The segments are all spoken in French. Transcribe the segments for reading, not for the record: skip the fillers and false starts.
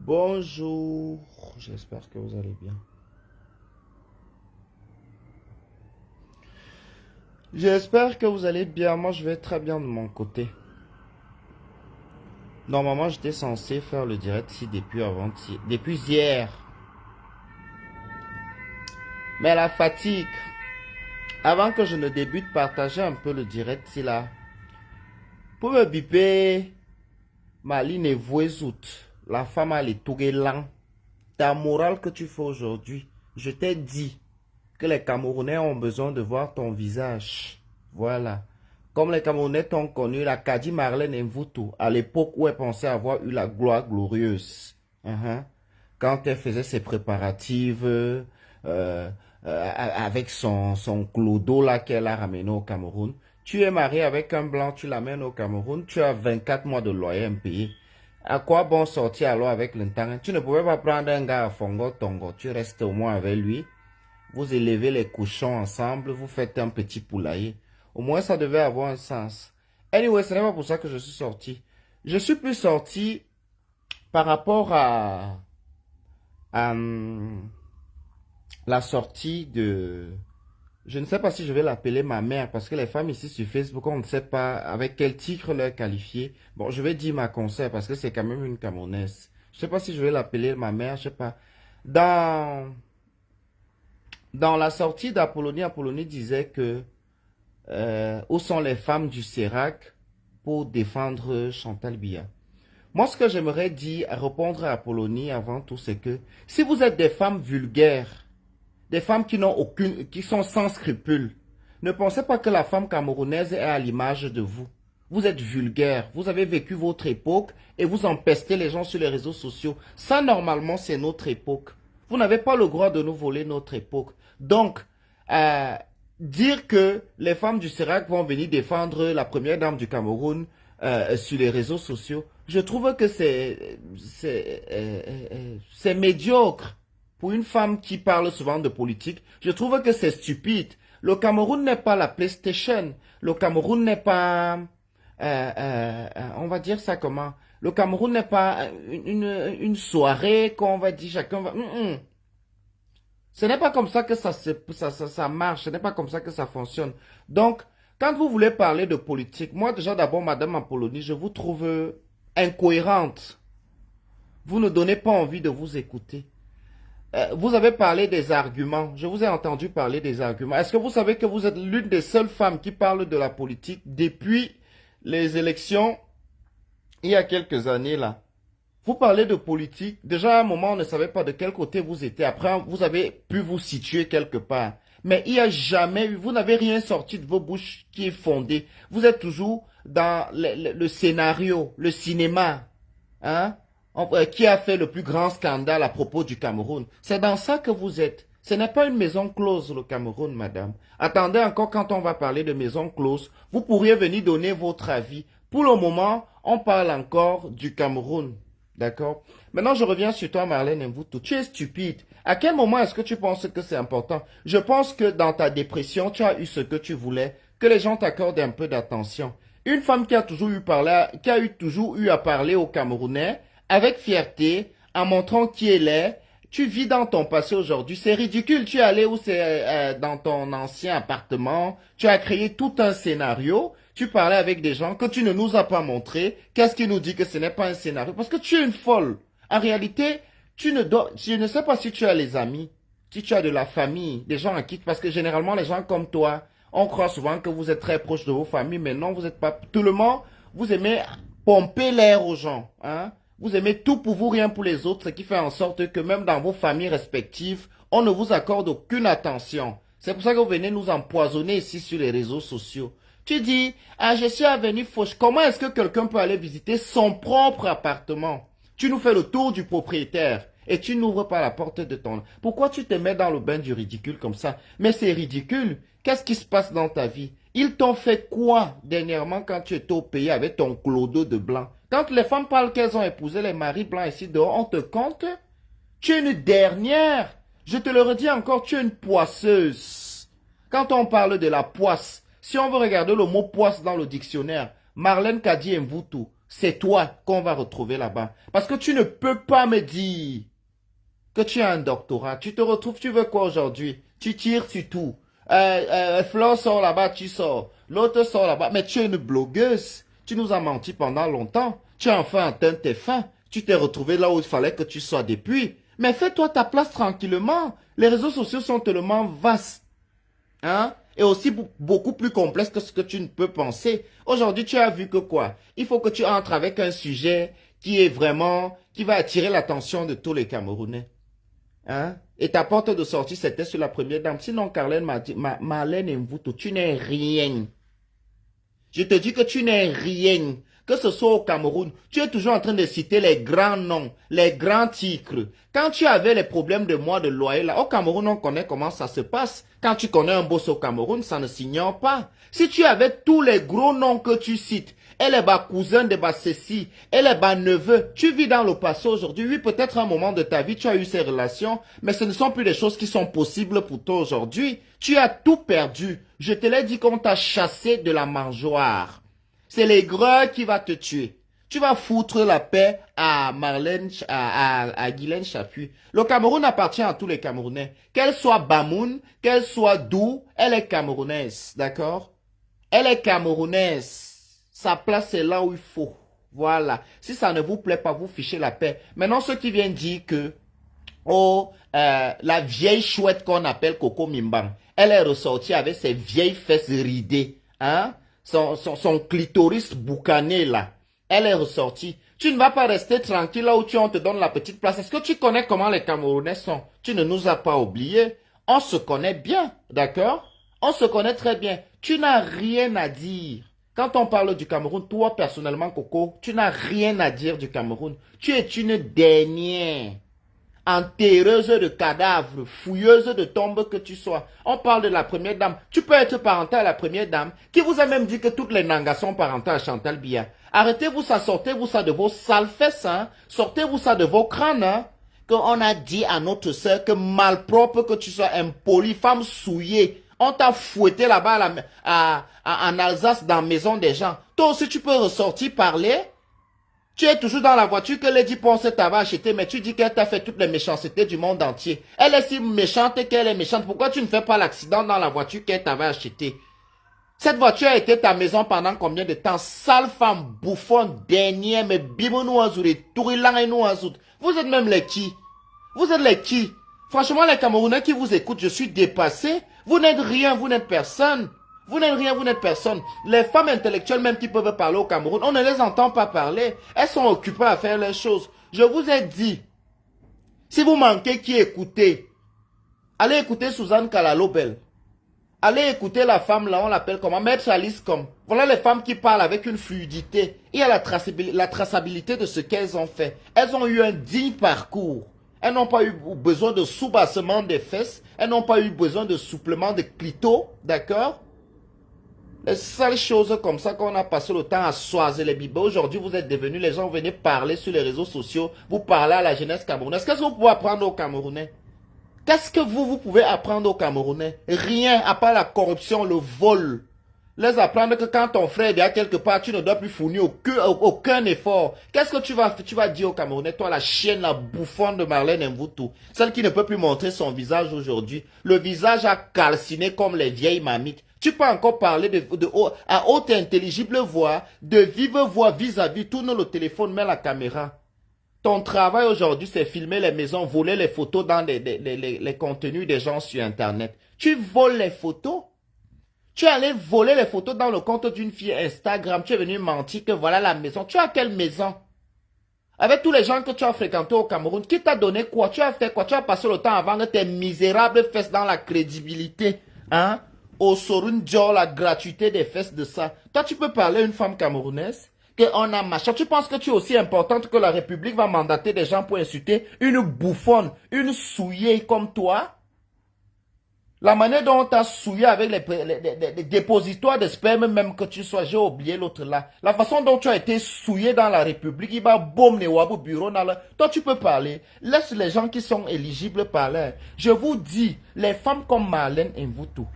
Bonjour, j'espère que vous allez bien. J'espère que vous allez bien. Moi, je vais très bien de mon côté. Normalement, j'étais censé faire le direct ici depuis avant, depuis hier. Mais la fatigue. Avant que je ne débute, partager un peu le direct ici là. Pour me biper, Maline et Vouezout, la femme a les touguélans. Ta morale que tu fais aujourd'hui, je t'ai dit que les Camerounais ont besoin de voir ton visage. Voilà. Comme les Camerounais t'ont connu, la Kadi Marlène Mvutu, à l'époque où elle pensait avoir eu la gloire glorieuse. Quand elle faisait ses préparatifs avec son clodo là qu'elle a ramené au Cameroun. Tu es marié avec un blanc, tu l'amènes au Cameroun, tu as 24 mois de loyer impayé. À quoi bon sortir alors avec l'intérêt? Tu ne pouvais pas prendre un gars à Fongo Tongo, tu restes au moins avec lui. Vous élevez les cochons ensemble, vous faites un petit poulailler. Au moins, ça devait avoir un sens. Anyway, ce n'est pas pour ça que je suis sorti. Je suis plus sorti par rapport à la sortie de... Je ne sais pas si je vais l'appeler ma mère, parce que les femmes ici sur Facebook, on ne sait pas avec quel titre leur qualifier. Bon, je vais dire ma conseil, parce que c'est quand même une Camerounaise. Je ne sais pas si je vais l'appeler ma mère, je ne sais pas. Dans la sortie d'Apollonie, Apollonie disait que où sont les femmes du CERAC pour défendre Chantal Biya. Moi, ce que j'aimerais dire, répondre à Apollonie avant tout, c'est que si vous êtes des femmes vulgaires, des femmes qui sont sans scrupules, ne pensez pas que la femme camerounaise est à l'image de vous. Vous êtes vulgaire, vous avez vécu votre époque et vous empestez les gens sur les réseaux sociaux. Ça, normalement, c'est notre époque. Vous n'avez pas le droit de nous voler notre époque. Donc, dire que les femmes du CERAC vont venir défendre la première dame du Cameroun sur les réseaux sociaux, je trouve que c'est médiocre. Pour une femme qui parle souvent de politique, je trouve que c'est stupide. Le Cameroun n'est pas la PlayStation. Le Cameroun n'est pas... on va dire ça comment? Le Cameroun n'est pas une soirée qu'on va dire chacun va... Ce n'est pas comme ça que ça marche. Ce n'est pas comme ça que ça fonctionne. Donc, quand vous voulez parler de politique, moi déjà d'abord, Madame Apollonie, je vous trouve incohérente. Vous ne donnez pas envie de vous écouter. Vous avez parlé des arguments. Je vous ai entendu parler des arguments. Est-ce que vous savez que vous êtes l'une des seules femmes qui parle de la politique depuis les élections il y a quelques années là? Vous parlez de politique. Déjà à un moment, on ne savait pas de quel côté vous étiez. Après, vous avez pu vous situer quelque part. Mais il n'y a jamais eu, vous n'avez rien sorti de vos bouches qui est fondé. Vous êtes toujours dans le scénario, le cinéma. Hein? Qui a fait le plus grand scandale à propos du Cameroun. C'est dans ça que vous êtes. Ce n'est pas une maison close, le Cameroun, madame. Attendez encore quand on va parler de maison close. Vous pourriez venir donner votre avis. Pour le moment, on parle encore du Cameroun. D'accord? Maintenant, je reviens sur toi, Marlène Mvutu. Tu es stupide. À quel moment est-ce que tu penses que c'est important? Je pense que dans ta dépression, tu as eu ce que tu voulais, que les gens t'accordent un peu d'attention. Une femme qui a toujours eu à parler aux Camerounais, avec fierté, en montrant qui elle est. Tu vis dans ton passé aujourd'hui. C'est ridicule. Tu es allé où c'est dans ton ancien appartement. Tu as créé tout un scénario. Tu parlais avec des gens que tu ne nous as pas montré. Qu'est-ce qui nous dit que ce n'est pas un scénario? Parce que tu es une folle. En réalité, je ne sais pas si tu as les amis, si tu as de la famille, des gens à qui, parce que généralement les gens comme toi, on croit souvent que vous êtes très proche de vos familles, mais non, vous n'êtes pas. Tout le monde, vous aimez pomper l'air aux gens, hein? Vous aimez tout pour vous, rien pour les autres, ce qui fait en sorte que même dans vos familles respectives, on ne vous accorde aucune attention. C'est pour ça que vous venez nous empoisonner ici sur les réseaux sociaux. Tu dis, ah, je suis avenue Fauche. Comment est-ce que quelqu'un peut aller visiter son propre appartement? Tu nous fais le tour du propriétaire et tu n'ouvres pas la porte de ton... Pourquoi tu te mets dans le bain du ridicule comme ça? Mais c'est ridicule. Qu'est-ce qui se passe dans ta vie? Ils t'ont fait quoi dernièrement quand tu étais au pays avec ton clodo de blanc? Quand les femmes parlent qu'elles ont épousé les maris blancs ici dehors, on te compte? Tu es une dernière. Je te le redis encore, tu es une poisseuse. Quand on parle de la poisse, si on veut regarder le mot poisse dans le dictionnaire, Marlène Kadi Mvutu, c'est toi qu'on va retrouver là-bas. Parce que tu ne peux pas me dire que tu as un doctorat. Tu te retrouves, tu veux quoi aujourd'hui? Tu tires sur tout. Flore sort là-bas, tu sors. L'autre sort là-bas. Mais tu es une blogueuse. Tu nous as menti pendant longtemps. Tu as enfin atteint tes fins. Tu t'es retrouvé là où il fallait que tu sois depuis. Mais fais-toi ta place tranquillement. Les réseaux sociaux sont tellement vastes. Hein? Et aussi beaucoup plus complexe que ce que tu ne peux penser. Aujourd'hui, tu as vu que quoi? Il faut que tu entres avec un sujet qui est vraiment, qui va attirer l'attention de tous les Camerounais. Hein? Et ta porte de sortie, c'était sur la première dame. Sinon, Carlène m'a dit, Marlène Mvuto, tu n'es rien. Je te dis que tu n'es rien. Que ce soit au Cameroun, tu es toujours en train de citer les grands noms, les grands titres. Quand tu avais les problèmes de mois de loyer, là, au Cameroun, on connaît comment ça se passe. Quand tu connais un boss au Cameroun, ça ne s'ignore pas. Si tu avais tous les gros noms que tu cites, elle est ma cousin de ma ceci, elle est ma neveu, tu vis dans le passé aujourd'hui. Oui, peut-être un moment de ta vie, tu as eu ces relations, mais ce ne sont plus des choses qui sont possibles pour toi aujourd'hui. Tu as tout perdu. Je te l'ai dit qu'on t'a chassé de la mangeoire. C'est l'aigreur qui va te tuer. Tu vas foutre la paix à Marlène, à Guylaine Chapuis. Le Cameroun appartient à tous les Camerounais. Qu'elle soit Bamoun, qu'elle soit Dou, elle est camerounaise, d'accord? Elle est camerounaise. Sa place est là où il faut. Voilà. Si ça ne vous plaît pas, vous fichez la paix. Maintenant, ceux qui viennent dire que, oh, la vieille chouette qu'on appelle Coco Mimbang, elle est ressortie avec ses vieilles fesses ridées, hein? Son clitoris boucané là. Elle est ressortie. Tu ne vas pas rester tranquille là où on te donne la petite place. Est-ce que tu connais comment les Camerounais sont? Tu ne nous as pas oubliés. On se connaît bien, d'accord? On se connaît très bien. Tu n'as rien à dire. Quand on parle du Cameroun, toi personnellement, Coco, tu n'as rien à dire du Cameroun. Tu es une dernière. Enterreuse de cadavres, fouilleuse de tombes que tu sois. On parle de la première dame. Tu peux être parental à la première dame, qui vous a même dit que toutes les nangas sont parentales à Chantal Biya. Arrêtez-vous ça, sortez-vous ça de vos sales fesses, hein. Sortez-vous ça de vos crânes, hein. Qu'on a dit à notre sœur que malpropre que tu sois, impoli, femme souillée. On t'a fouetté là-bas en Alsace dans la maison des gens. Toi aussi tu peux ressortir parler. Tu es toujours dans la voiture que Lady Ponce t'avait acheté, mais tu dis qu'elle t'a fait toutes les méchancetés du monde entier. Elle est si méchante qu'elle est méchante. Pourquoi tu ne fais pas l'accident dans la voiture qu'elle t'avait achetée? Cette voiture a été ta maison pendant combien de temps? Sale femme, bouffonne, dernière, mais bimounou azouré, tourilan et nous azout. Vous êtes même les qui? Vous êtes les qui? Franchement, les Camerounais qui vous écoutent, je suis dépassé. Vous n'êtes rien, vous n'êtes personne. Vous n'êtes rien, vous n'êtes personne. Les femmes intellectuelles même qui peuvent parler au Cameroun, on ne les entend pas parler. Elles sont occupées à faire les choses. Je vous ai dit, si vous manquez qui écoutez, allez écouter Suzanne Kalalobel. Allez écouter la femme là, on l'appelle comment? Maître Alice comme. Voilà les femmes qui parlent avec une fluidité. Il y a la traçabilité de ce qu'elles ont fait. Elles ont eu un digne parcours. Elles n'ont pas eu besoin de soubassement des fesses. Elles n'ont pas eu besoin de souplement de clito. D'accord? Les sales choses comme ça qu'on a passé le temps à soiser les bibés. Aujourd'hui, vous êtes devenus, les gens venaient parler sur les réseaux sociaux. Vous parlez à la jeunesse camerounaise. Qu'est-ce que vous pouvez apprendre aux Camerounais? Qu'est-ce que vous pouvez apprendre aux Camerounais? Rien, à part la corruption, le vol. Les apprendre que quand ton frère est à quelque part, tu ne dois plus fournir aucun effort. Qu'est-ce que tu vas dire aux Camerounais? Toi, la chienne, la bouffonne de Marlène Mvuto. Celle qui ne peut plus montrer son visage aujourd'hui. Le visage a calciné comme les vieilles mamites. Tu peux encore parler à haute intelligible voix, de vive voix vis-à-vis, tourne le téléphone, mets la caméra. Ton travail aujourd'hui, c'est filmer les maisons, voler les photos dans les contenus des gens sur Internet. Tu voles les photos? Tu es allé voler les photos dans le compte d'une fille Instagram. Tu es venu mentir que voilà la maison. Tu as quelle maison? Avec tous les gens que tu as fréquentés au Cameroun, qui t'a donné quoi? Tu as fait quoi? Tu as passé le temps à vendre tes misérables fesses dans la crédibilité. Hein? Au Sorun Dior, la gratuité des fesses de ça. Toi, tu peux parler à une femme camerounaise? Qu'on a machin. Tu penses que tu es aussi importante que la République va mandater des gens pour insulter une bouffonne, une souillée comme toi? La manière dont on t'a souillé avec les dépositoires de sperme, même que tu sois, j'ai oublié l'autre là. La façon dont tu as été souillé dans la République, il va boum au bureau. Toi, tu peux parler. Laisse les gens qui sont éligibles parler. Je vous dis, les femmes comme Marlène Mvuto,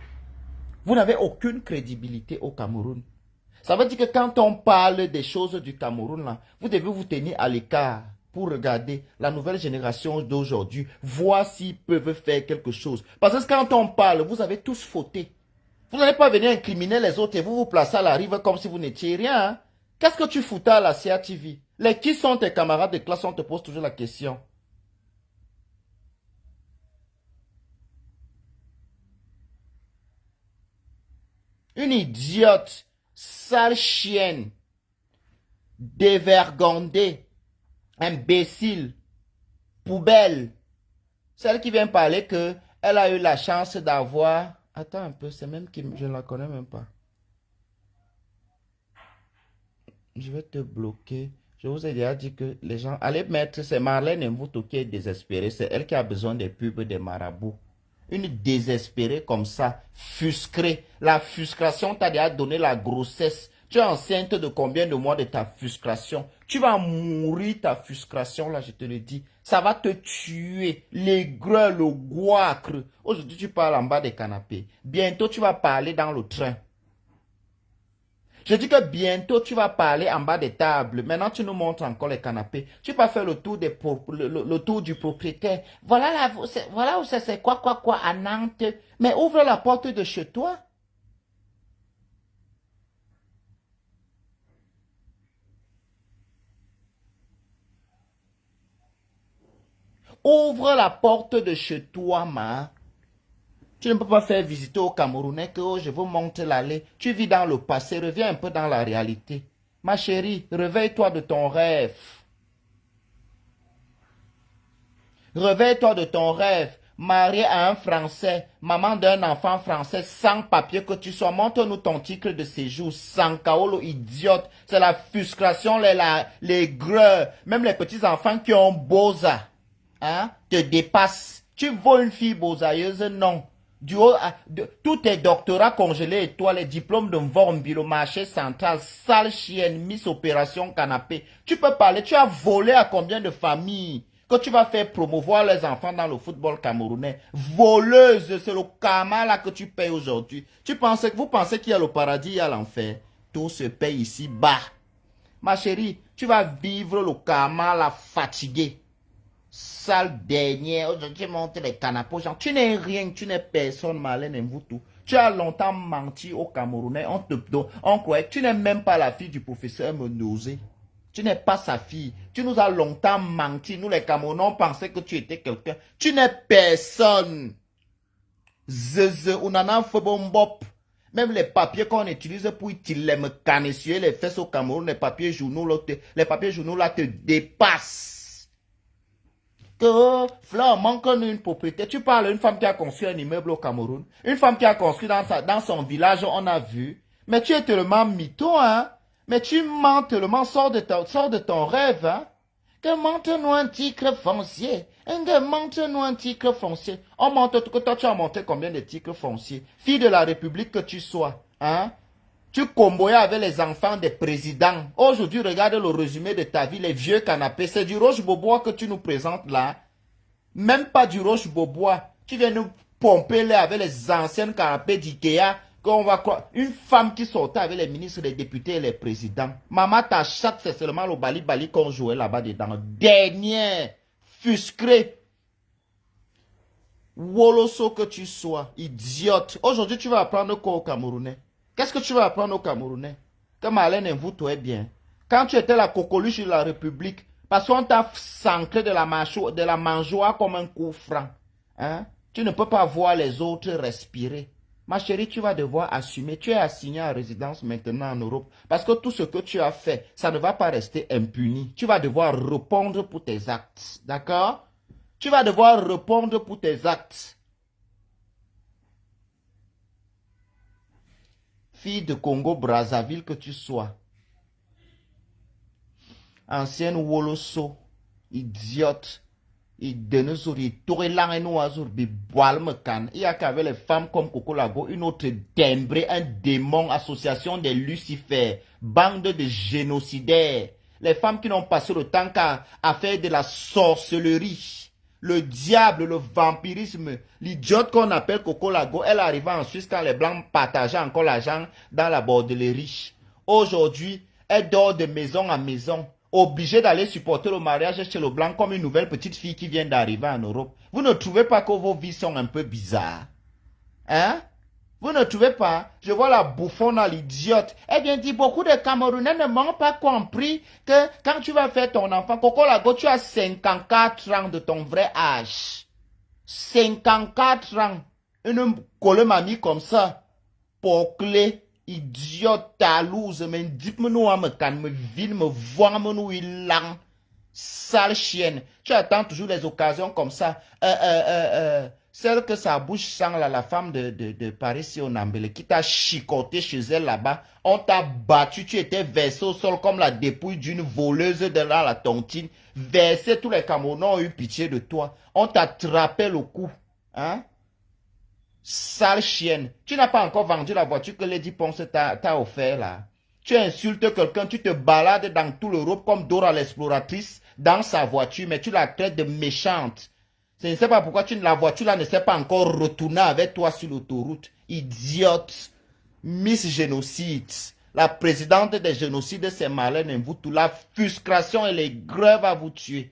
vous n'avez aucune crédibilité au Cameroun. Ça veut dire que quand on parle des choses du Cameroun, là, vous devez vous tenir à l'écart pour regarder la nouvelle génération d'aujourd'hui, voir s'ils peuvent faire quelque chose. Parce que quand on parle, vous avez tous fauté. Vous n'allez pas venir incriminer les autres et vous vous placez à la rive comme si vous n'étiez rien. Hein? Qu'est-ce que tu foutais à la CATV? Les qui sont tes camarades de classe? On te pose toujours la question. Une idiote, sale chienne, dévergondée, imbécile, poubelle. Celle qui vient parler que elle a eu la chance d'avoir... Attends un peu, c'est même qui... Je ne la connais même pas. Je vais te bloquer. Je vous ai déjà dit que les gens... Allez mettre, c'est Marlène Mvuto qui est désespérée. C'est elle qui a besoin des pubs des marabouts. Une désespérée comme ça, fusquée. La frustration t'a déjà donné la grossesse. Tu es enceinte de combien de mois de ta frustration? Tu vas mourir ta frustration, là, je te le dis. Ça va te tuer. L'aigreur, le goitre. Aujourd'hui, tu parles en bas des canapés. Bientôt, tu vas parler dans le train. Je dis que bientôt, tu vas parler en bas des tables. Maintenant, tu nous montres encore les canapés. Tu vas faire le tour, le tour du propriétaire. Voilà, voilà où c'est quoi, à Nantes. Mais ouvre la porte de chez toi. Ouvre la porte de chez toi, ma. Tu ne peux pas faire visiter aux Camerounais que oh, je vous montre l'allée. Tu vis dans le passé, reviens un peu dans la réalité. Ma chérie, réveille-toi de ton rêve. Réveille-toi de ton rêve. Marié à un Français, maman d'un enfant français, sans papier que tu sois. Montre-nous ton titre de séjour. Sans kaolo, idiote. C'est la frustration, les greux. Même les petits enfants qui ont boza. Hein, te dépassent. Tu veux une fille bozailleuse? Non. Tous tes doctorats congelés et toi, les diplômes de Mvormbi, le marché central, sale chienne, Miss Opération Canapé. Tu peux parler, tu as volé à combien de familles que tu vas faire promouvoir les enfants dans le football camerounais? Voleuse, c'est le karma là que tu payes aujourd'hui. Vous pensez qu'il y a le paradis, il y a l'enfer. Tout se paye ici bas. Ma chérie, tu vas vivre le karma là fatigué. Sale dernière, aujourd'hui monte les canapés aux gens. Tu n'es rien, tu n'es personne, Marlène Mvuto. Tu as longtemps menti aux Camerounais. On croyait que tu n'es même pas la fille du professeur Menosé. Tu n'es pas sa fille. Tu nous as longtemps menti. Nous, les Camerounais, on pensait que tu étais quelqu'un. Tu n'es personne. Zeze, unana fobombop. Même les papiers qu'on utilise pour utiliser me canessuyer les fesses au Cameroun, les papiers journaux là te dépassent. Que Fleur manque une propriété. Tu parles d'une femme qui a construit un immeuble au Cameroun. Une femme qui a construit dans son village, on a vu. Mais tu es tellement mytho, hein. Mais tu mens tellement, sors de ton rêve, hein. Que montre-nous un titre foncier. Montre-nous un titre foncier. On montre que toi, tu as monté combien de titres fonciers. Fille de la République que tu sois, hein. Tu comboyais avec les enfants des présidents. Aujourd'hui, regarde le résumé de ta vie, les vieux canapés. C'est du Roche-Beaubois que tu nous présentes là. Même pas du Roche-Beaubois. Tu viens nous pomper là avec les anciennes canapés d'Ikea. Qu'on va croire. Une femme qui sortait avec les ministres, les députés et les présidents. Maman, ta chatte, c'est seulement le bali-bali qu'on jouait là-bas dedans. Dernière. Fuscré. Woloso que tu sois. Idiote. Aujourd'hui, tu vas apprendre quoi aux Camerounais? Qu'est-ce que tu vas apprendre aux Camerounais? Que Marlène Mvuto est bien. Quand tu étais la coqueluche de la République, parce qu'on t'a sancré de la mangeoire comme un coup franc. Hein? Tu ne peux pas voir les autres respirer. Ma chérie, tu vas devoir assumer. Tu es assigné en résidence maintenant en Europe. Parce que tout ce que tu as fait, ça ne va pas rester impuni. Tu vas devoir répondre pour tes actes. D'accord? Tu vas devoir répondre pour tes actes. Fille de Congo-Brazzaville que tu sois. Ancienne Woloso. Idiote. Il y a qu'avec les femmes comme Coco Lago, une autre Dembré, un démon, association des Lucifères, bande de génocidaires. Les femmes qui n'ont passé le temps qu'à faire de la sorcellerie. Le diable, le vampirisme, l'idiote qu'on appelle Coco Lago, elle arriva en Suisse quand les Blancs partageaient encore l'argent dans la bordellerie. Aujourd'hui, elle dort de maison en maison, obligée d'aller supporter le mariage chez le blanc comme une nouvelle petite fille qui vient d'arriver en Europe. Vous ne trouvez pas que vos vies sont un peu bizarres? Hein? Vous ne trouvez pas? Je vois la bouffonne à l'idiote. Elle vient dire, beaucoup de Camerounais ne m'ont pas compris que quand tu vas faire ton enfant, Coco Lago, tu as 54 ans de ton vrai âge. 54 ans. Une colle mamie comme ça. Pour clé, idiote, talouse, mais dites-moi nous à me calme, me vile, me voir, me nous il lang. Sale chienne. Tu attends toujours les occasions comme ça. Celle que sa bouche sent là, la femme de Paris Sionambele, qui t'a chicoté chez elle là-bas. On t'a battu, tu étais versé au sol comme la dépouille d'une voleuse de la tontine. Versé, tous les Camerounais ont eu pitié de toi. On t'a attrapé le cou. Hein? Sale chienne. Tu n'as pas encore vendu la voiture que Lady Ponce t'a offert là. Tu insultes quelqu'un, tu te balades dans tout l'Europe comme Dora l'exploratrice dans sa voiture, mais tu la traites de méchante. Je ne sais pas pourquoi la voiture là ne s'est pas encore retournée avec toi sur l'autoroute. Idiote. Miss Génocide. La présidente des génocides, c'est Marlène Mvoutou. La frustration et les grèves à vous tuer.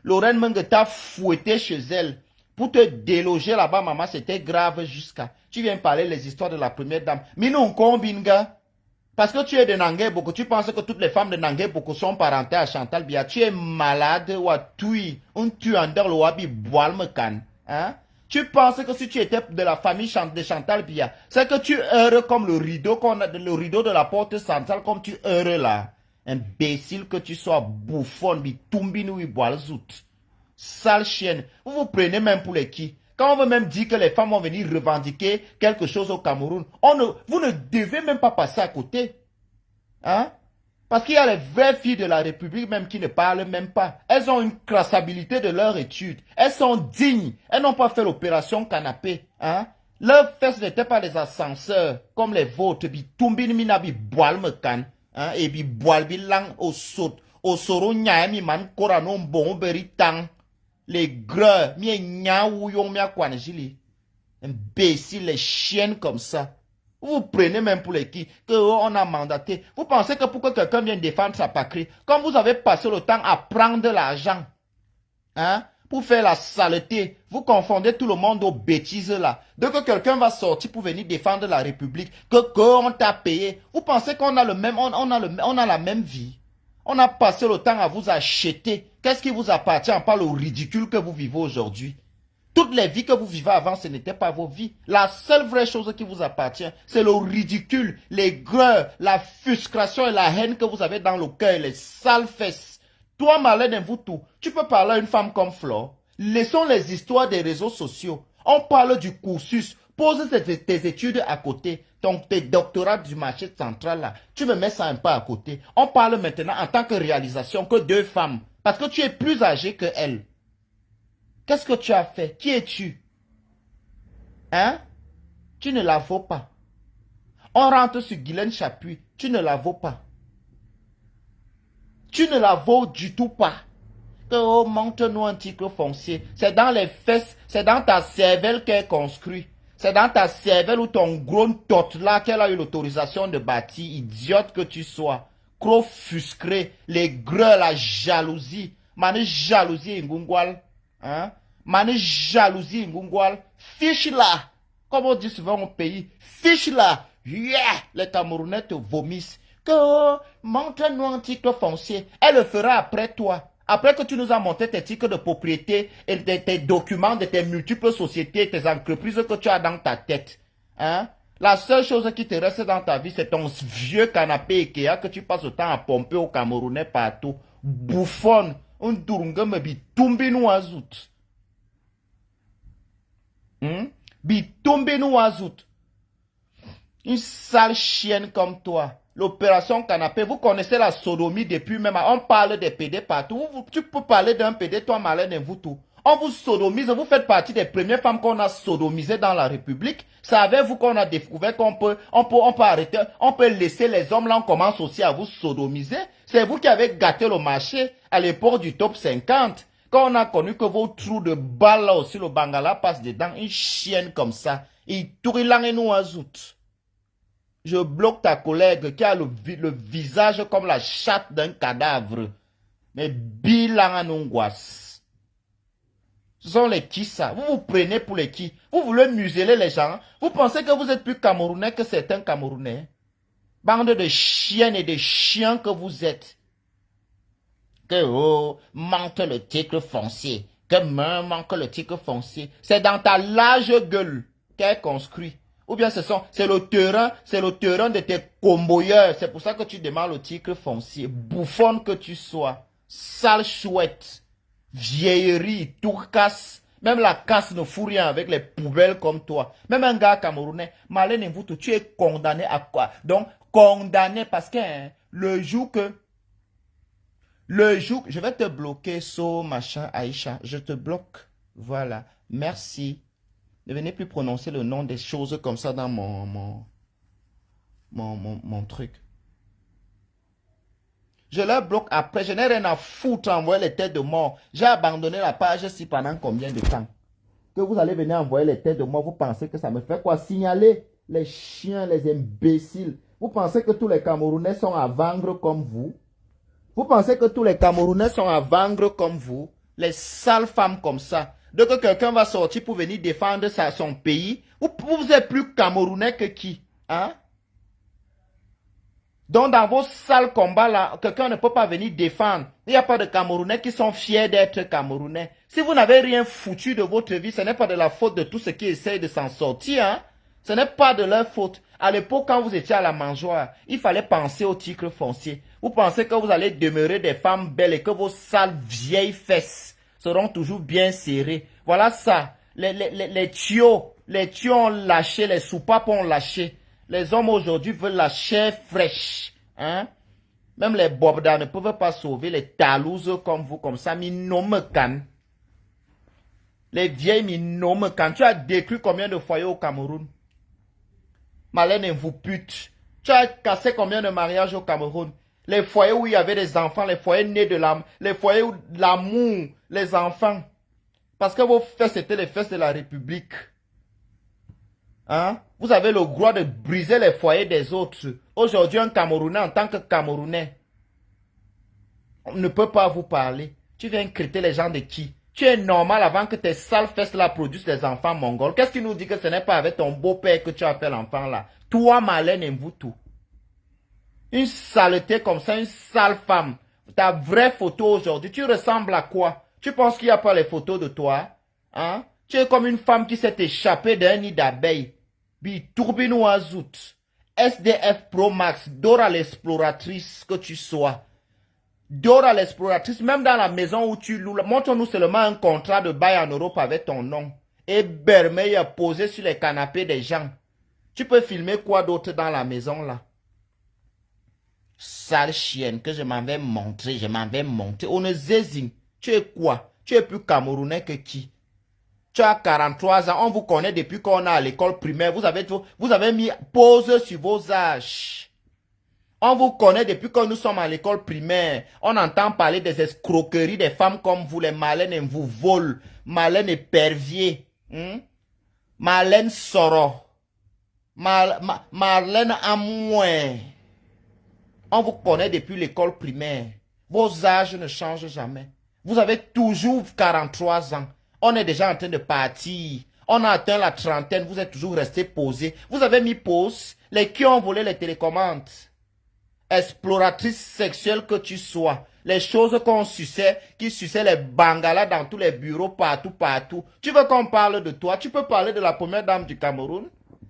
Lorraine Menge t'a fouetté chez elle. Pour te déloger là-bas, maman, c'était grave jusqu'à. Tu viens parler les histoires de la première dame. Mais non, combine, gars. Parce que tu es de Nangué Boko, tu penses que toutes les femmes de Nangué Boko sont parentées à Chantal Biya. Tu es malade ou à tuer. On tue en dehors le wabi boalme can. Hein? Tu penses que si tu étais de la famille de Chantal Biya, c'est que tu heures comme le rideau le rideau de la porte centrale comme tu heures là. Imbécile que tu sois, bouffonne, bi tumbinu bi boalzout. Sale chienne. Vous vous prenez même pour les qui? Quand on veut même dire que les femmes vont venir revendiquer quelque chose au Cameroun, vous ne devez même pas passer à côté. Hein? Parce qu'il y a les vraies filles de la République même qui ne parlent même pas. Elles ont une traçabilité de leur étude. Elles sont dignes. Elles n'ont pas fait l'opération canapé. Hein? Leurs fesses n'étaient pas des ascenseurs comme les vôtres. Bi tumbin mina bi boal me kan. Hein? Et bi boal bi lang au sot. Au soro nyami man korano bon beri tang. Les gros, mi nyao yon mi akwanjili. Imbécile, les chiennes comme ça. Vous vous prenez même pour les qui, que on a mandaté. Vous pensez que pour que quelqu'un vienne défendre sa patrie, comme vous avez passé le temps à prendre l'argent, hein, pour faire la saleté, vous confondez tout le monde aux bêtises là. Dès que quelqu'un va sortir pour venir défendre la République, qu'on t'a payé, vous pensez qu'on a le même, on a la même vie. On a passé le temps à vous acheter. Qu'est-ce qui vous appartient par le ridicule que vous vivez aujourd'hui? Toutes les vies que vous vivez avant, ce n'était pas vos vies. La seule vraie chose qui vous appartient, c'est le ridicule, les greurs, la frustration et la haine que vous avez dans le cœur, les sales fesses. Toi, Marlène Mvoutou, tu peux parler à une femme comme Flore. Laissons les histoires des réseaux sociaux. On parle du cursus. Pose tes études à côté. Tes doctorats du marché central là. Tu me mets ça un peu à côté. On parle maintenant en tant que réalisation que deux femmes. Parce que tu es plus âgé que elles. Qu'est-ce que tu as fait? Qui es-tu? Hein? Tu ne la vaux pas. On rentre sur Guylaine Chapuis. Tu ne la vaux pas. Tu ne la vaux du tout pas. Oh, montre-nous un titre foncier. C'est dans les fesses, c'est dans ta cervelle qu'elle construit. C'est dans ta cervelle ou ton gros tot là qu'elle a eu l'autorisation de bâtir. Idiote que tu sois. Gros fuscré. Les greux, la jalousie. Mane jalousie ngungwal. Hein? Mane jalousie ngungwal. Fiche là. Comme on dit souvent au pays. Fiche là. Yeah! Les Camerounais te vomissent. Que oh, montre-nous un titre foncier. Elle le fera après toi. Après que tu nous as monté tes titres de propriété et tes documents de tes multiples sociétés et tes entreprises que tu as dans ta tête. Hein? La seule chose qui te reste dans ta vie, c'est ton vieux canapé Ikea que tu passes le temps à pomper au Camerounais partout. Bouffonne. Un durunga me bi tumbi nou azout. Bi tumbi nou azout. Une sale chienne comme toi. L'opération canapé, vous connaissez la sodomie depuis même. On parle des PD partout. Tu peux parler d'un PD, toi, Marlène Mvoutou. On vous sodomise, vous faites partie des premières femmes qu'on a sodomisées dans la République. Savez-vous qu'on a découvert qu'on peut arrêter, on peut laisser les hommes là, on commence aussi à vous sodomiser. C'est vous qui avez gâté le marché à l'époque du top 50. Quand on a connu que vos trous de balles là aussi, le Bangala passe dedans, une chienne comme ça. Il tourne là et nous azoute. Je bloque ta collègue qui a le visage comme la chatte d'un cadavre. Mais bilan en angoisse. Ce sont les qui ça? Vous vous prenez pour les qui? Vous voulez museler les gens? Vous pensez que vous êtes plus Camerounais que certains Camerounais? Bande de chiennes et de chiens que vous êtes. Que oh, manque le titre foncier. Que manque le titre foncier. C'est dans ta large gueule qu'elle construit. Ou bien c'est le terrain de tes comboyeurs. C'est pour ça que tu demandes le titre foncier. Bouffonne que tu sois. Sale chouette. Vieillerie, tout casse. Même la casse ne fout rien avec les poubelles comme toi. Même un gars camerounais, Malène Mvoutou, tu es condamné à quoi? Donc, condamné parce que hein, je vais te bloquer, machin, Aïcha, je te bloque. Voilà, merci. Ne venez plus prononcer le nom des choses comme ça dans mon truc. Je leur bloque après, je n'ai rien à foutre, envoyer les têtes de mort. J'ai abandonné la page si pendant combien de temps? Que vous allez venir envoyer les têtes de mort, vous pensez que ça me fait quoi? Signaler les chiens, les imbéciles. Vous pensez que tous les Camerounais sont à vendre comme vous? Vous pensez que tous les Camerounais sont à vendre comme vous? Les sales femmes comme ça. Dès que quelqu'un va sortir pour venir défendre son pays, vous êtes plus Camerounais que qui? Hein? Donc, dans vos sales combats là, quelqu'un ne peut pas venir défendre. Il n'y a pas de Camerounais qui sont fiers d'être Camerounais. Si vous n'avez rien foutu de votre vie, ce n'est pas de la faute de tous ceux qui essayent de s'en sortir. Hein? Ce n'est pas de leur faute. À l'époque, quand vous étiez à la mangeoire, il fallait penser au titre foncier. Vous pensez que vous allez demeurer des femmes belles et que vos sales vieilles fesses seront toujours bien serrées. Voilà ça. Les tuyaux ont lâché, les soupapes ont lâché. Les hommes aujourd'hui veulent la chair fraîche. Hein? Même les bobdas ne peuvent pas sauver les talouses comme vous, comme ça. Minomekan. Les vieilles minomekan. Tu as détruit combien de foyers au Cameroun? Malène vous pute. Tu as cassé combien de mariages au Cameroun? Les foyers où il y avait des enfants, les foyers nés de l'âme, les foyers où l'amour, les enfants. Parce que vos fesses étaient les fesses de la République. Hein? Vous avez le droit de briser les foyers des autres. Aujourd'hui, un Camerounais en tant que Camerounais, on ne peut pas vous parler. Tu viens critiquer les gens de qui? Tu es normal avant que tes sales fesses là produisent des enfants mongols. Qu'est-ce qui nous dit que ce n'est pas avec ton beau-père que tu as fait l'enfant là? Toi, Malène Mvoutou. Une saleté comme ça, une sale femme. Ta vraie photo aujourd'hui, tu ressembles à quoi? Tu penses qu'il n'y a pas les photos de toi? Hein? Tu es comme une femme qui s'est échappée d'un nid d'abeilles. Tourbino Azout. SDF Pro Max, Dora l'exploratrice que tu sois. Dora l'exploratrice, même dans la maison où tu loues, montre-nous seulement un contrat de bail en Europe avec ton nom. Et Bermeil posé sur les canapés des gens. Tu peux filmer quoi d'autre dans la maison là? Sale chienne que je m'avais montré, On ne zézine. Tu es quoi? Tu es plus Camerounais que qui? Tu as 43 ans, on vous connaît depuis qu'on est à l'école primaire. Vous avez mis pause sur vos âges. On vous connaît depuis que nous sommes à l'école primaire. On entend parler des escroqueries des femmes comme vous, les Malènes vous volent. Malène épervier. Malène Soro. Marlène Amoué. On vous connaît depuis l'école primaire. Vos âges ne changent jamais. Vous avez toujours 43 ans. On est déjà en train de partir. On a atteint la trentaine. Vous êtes toujours resté posé. Vous avez mis pause. Les qui ont volé les télécommandes. Exploratrice sexuelle que tu sois. Les choses qu'on suçait, qui suçaient les bangalas dans tous les bureaux, partout. Tu veux qu'on parle de toi? Tu peux parler de la première dame du Cameroun?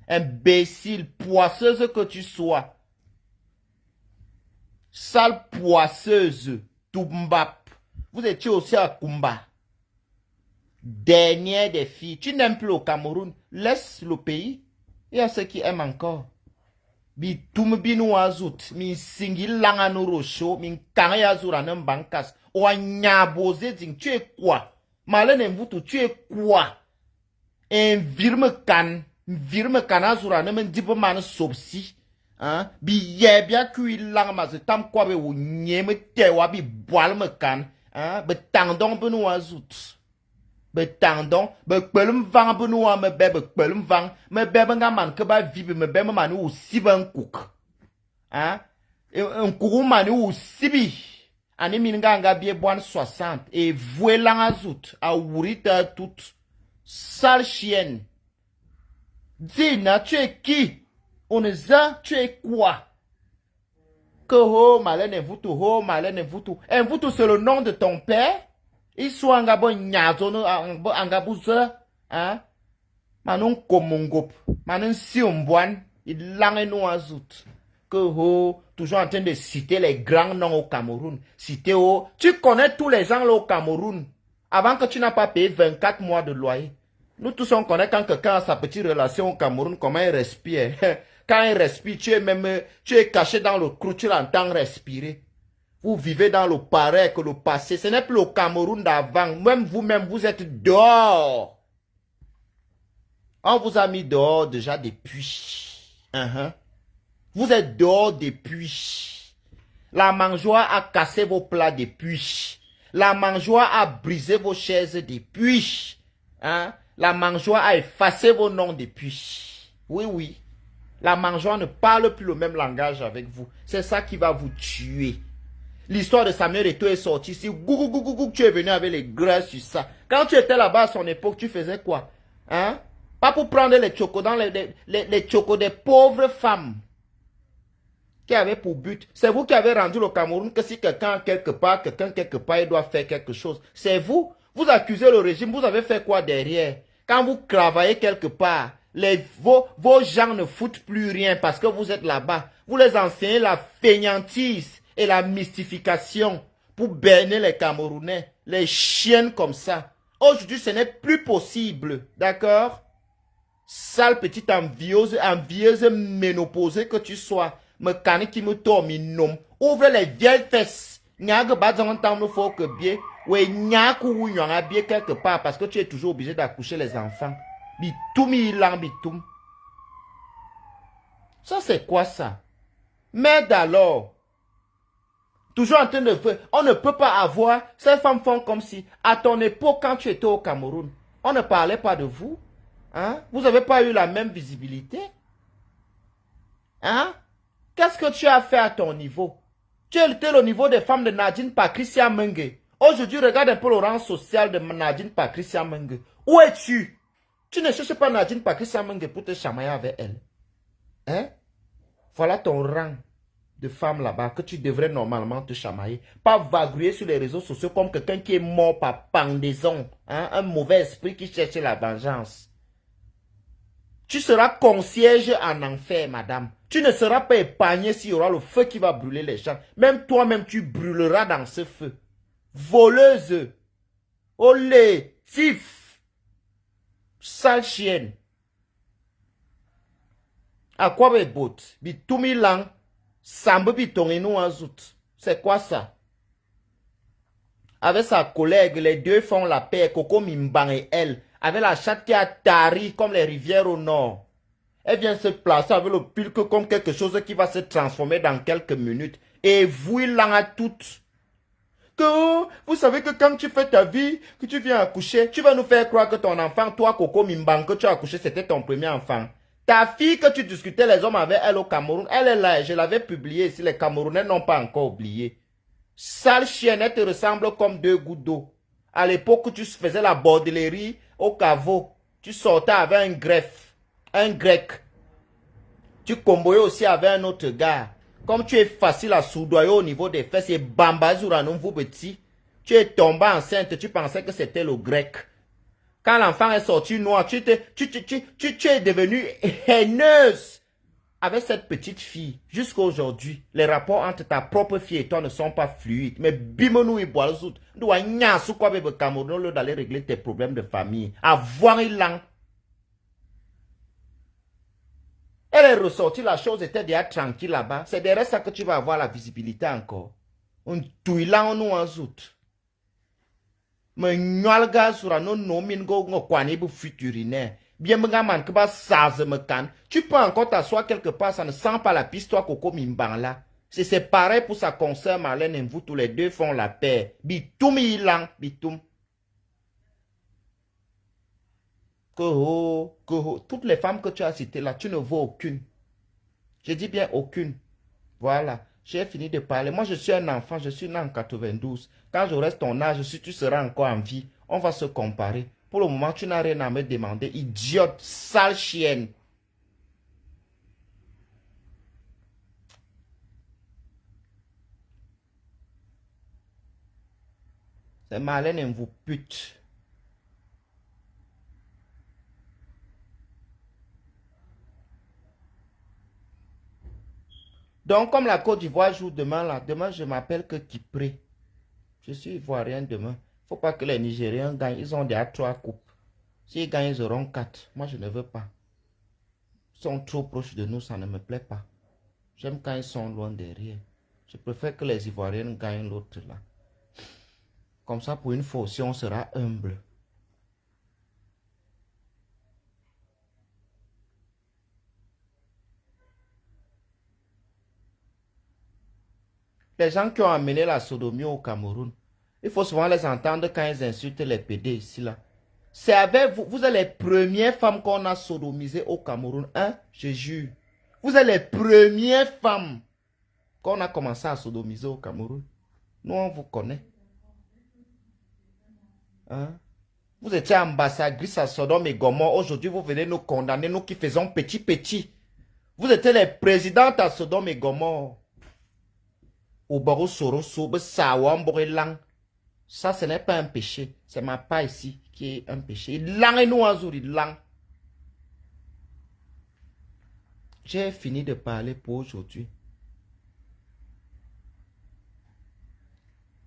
Imbécile, poisseuse que tu sois. Sale poisseuse, Toumbap. Vous étiez aussi à Kumba. Dernière des filles. Tu n'aimes plus le Cameroun. Laisse le pays. Il y a ceux qui aiment encore. Bi toum binu azout. Mi singi langa no rocho. Mi kanga yazur anem bankas. Oa nyabose ding. Tu es quoi? Malène Mvoutou, tu es quoi? Un virme kan. Virme kan azur anem dipo man sobsi. Hein? Bi yebia kui langa maze tam kwa be wo nyeme tewa bi boal me kan. Hein? Be tangdong benu azout. Be tendon, be pelum vang benoua me be pelum vang, me be nga man ke ba vibe me be manu ou siben kouk. Hein? Un kourou manu ou sibi. Ani minga nga bie boan 60 et voué lang azout a ourita tout sale chienne. Dina, tu es qui? On est un, tu es quoi? Que ho malene vutu, ho malene vutu. En vutu c'est le nom de ton père? Il soit angabo nyazono angabouze, hein? Manon komongop, manon siomboan, il langue no azout. Que ho, toujours en train de citer les grands noms au Cameroun. Citer ho, tu connais tous les gens là au Cameroun. Avant que tu n'as pas payé 24 mois de loyer. Nous tous on connaît quand quelqu'un a sa petite relation au Cameroun, comment il respire. Quand il respire, tu es caché dans le creux, tu l'entends respirer. Vous vivez dans le pareil que le passé. Ce n'est plus le Cameroun d'avant. Même vous-même, vous êtes dehors. On vous a mis dehors déjà depuis. Vous êtes dehors depuis. La mangeoire a cassé vos plats depuis. La mangeoire a brisé vos chaises depuis. La mangeoire a effacé vos noms depuis. Oui, oui. La mangeoire ne parle plus le même langage avec vous. C'est ça qui va vous tuer. L'histoire de Samuel Eto'o est sortie ici. Gougou, tu es venu avec les graisses sur ça. Quand tu étais là-bas à son époque, tu faisais quoi? Pas pour prendre les chocodans, les chocos des pauvres femmes qui avaient pour but. C'est vous qui avez rendu le Cameroun que si quelqu'un quelque part, il doit faire quelque chose. C'est vous. Vous accusez le régime. Vous avez fait quoi derrière? Quand vous travaillez quelque part, vos gens ne foutent plus rien parce que vous êtes là-bas. Vous les enseignez la fainéantise et la mystification pour berner les Camerounais, les chiennes comme ça. Aujourd'hui, ce n'est plus possible, d'accord? Sale petite envieuse ménopausée que tu sois, me canne qui me tombe, nom. Ouvre les vieilles fesses. Nyag bazan tant nous faut que bien. Ouais, nyak ou nyanga bien quelque part parce que tu es toujours obligé d'accoucher les enfants. Bitoum ilang bitoum. Ça c'est quoi ça? Mais alors. Toujours en train de faire. On ne peut pas avoir. Ces femmes font comme si, à ton époque, quand tu étais au Cameroun, on ne parlait pas de vous. Vous n'avez pas eu la même visibilité. Qu'est-ce que tu as fait à ton niveau? Tu étais au niveau des femmes de Nadine Patricia Mengue. Aujourd'hui, regarde un peu le rang social de Nadine Patricia Mengue. Où es-tu? Tu ne cherches pas Nadine Patricia Mengue pour te chamailler avec elle. Voilà ton rang de femmes là-bas que tu devrais normalement te chamailler. Pas vagrouiller sur les réseaux sociaux comme quelqu'un qui est mort par pendaison. Un mauvais esprit qui cherche la vengeance. Tu seras concierge en enfer, madame. Tu ne seras pas épargné s'il y aura le feu qui va brûler les gens. Même toi-même, tu brûleras dans ce feu. Voleuse. Olé. Sif. Sale chienne. À quoi me botte? Bitoumi lang. Sambe bitonginou en zout. C'est quoi ça? Avec sa collègue, les deux font la paix, Coco Mimban et elle. Avec la chatte qui a tari comme les rivières au nord. Elle vient se placer avec le pilque comme quelque chose qui va se transformer dans quelques minutes. Et vous, il en a toutes. Que vous savez que quand tu fais ta vie, que tu viens accoucher, tu vas nous faire croire que ton enfant, toi, Coco Mimban, que tu as accouché, c'était ton premier enfant. Ta fille que tu discutais les hommes avec elle au Cameroun, elle est là, je l'avais publiée ici, les Camerounais n'ont pas encore oublié. Sale chienne, elle te ressemble comme deux gouttes d'eau. À l'époque où tu faisais la bordellerie au caveau, tu sortais avec un grec. Tu comboyais aussi avec un autre gars. Comme tu es facile à soudoyer au niveau des fesses et bambazouran vous petit, tu es tombé enceinte, tu pensais que c'était le grec. Quand l'enfant est sorti noir, tu es devenue haineuse avec cette petite fille. Jusqu'à aujourd'hui, les rapports entre ta propre fille et toi ne sont pas fluides. Mais bimonou et boisout, doit nyassou quoi bébé Cameroun d'aller régler tes problèmes de famille. Avoir une langue. Elle est ressortie, la chose était déjà tranquille là-bas. C'est derrière ça que tu vas avoir la visibilité encore. On touillant nous en zout. Mais nyalga sura no nomin go kwani bu futurinaire. Bien man que ba saz me can. Tu peux encore t'asseoir quelque part, ça ne sent pas la piste toi Coco Mimban là. C'est pareil pour sa concert Marlène et vous tous les deux font la paix. Bitoum ilang, bitoum. Toutes les femmes que tu as citées là, tu ne vois aucune. Je dis bien aucune. Voilà. J'ai fini de parler. Moi, je suis un enfant. Je suis né en 92. Quand je reste ton âge, si tu seras encore en vie, on va se comparer. Pour le moment, tu n'as rien à me demander. Idiote, sale chienne. C'est Marlène, elle vous pute. Donc, comme la Côte d'Ivoire joue demain, là, demain, je m'appelle que Kipré. Je suis ivoirien demain. Faut pas que les Nigériens gagnent. Ils ont déjà 3 coupes. S'ils gagnent, ils auront 4. Moi, je ne veux pas. Ils sont trop proches de nous, ça ne me plaît pas. J'aime quand ils sont loin derrière. Je préfère que les Ivoiriens gagnent l'autre là. Comme ça, pour une fois aussi, on sera humble. Les gens qui ont amené la sodomie au Cameroun, il faut souvent les entendre quand ils insultent les PD ici là. C'est avec vous, vous êtes les premières femmes qu'on a sodomisées au Cameroun, hein, je jure. Vous êtes les premières femmes qu'on a commencé à sodomiser au Cameroun. Nous, on vous connaît. Hein? Vous étiez ambassadrice à Sodome et Gomorrhe. Aujourd'hui, vous venez nous condamner, nous qui faisons petit petit. Vous étiez les présidentes à Sodome et Gomorrhe. Obaro Soroso, Sawamborelang. Ça, ce n'est pas un péché. C'est ma part ici qui est un péché. Lang et nous azuri lang. J'ai fini de parler pour aujourd'hui.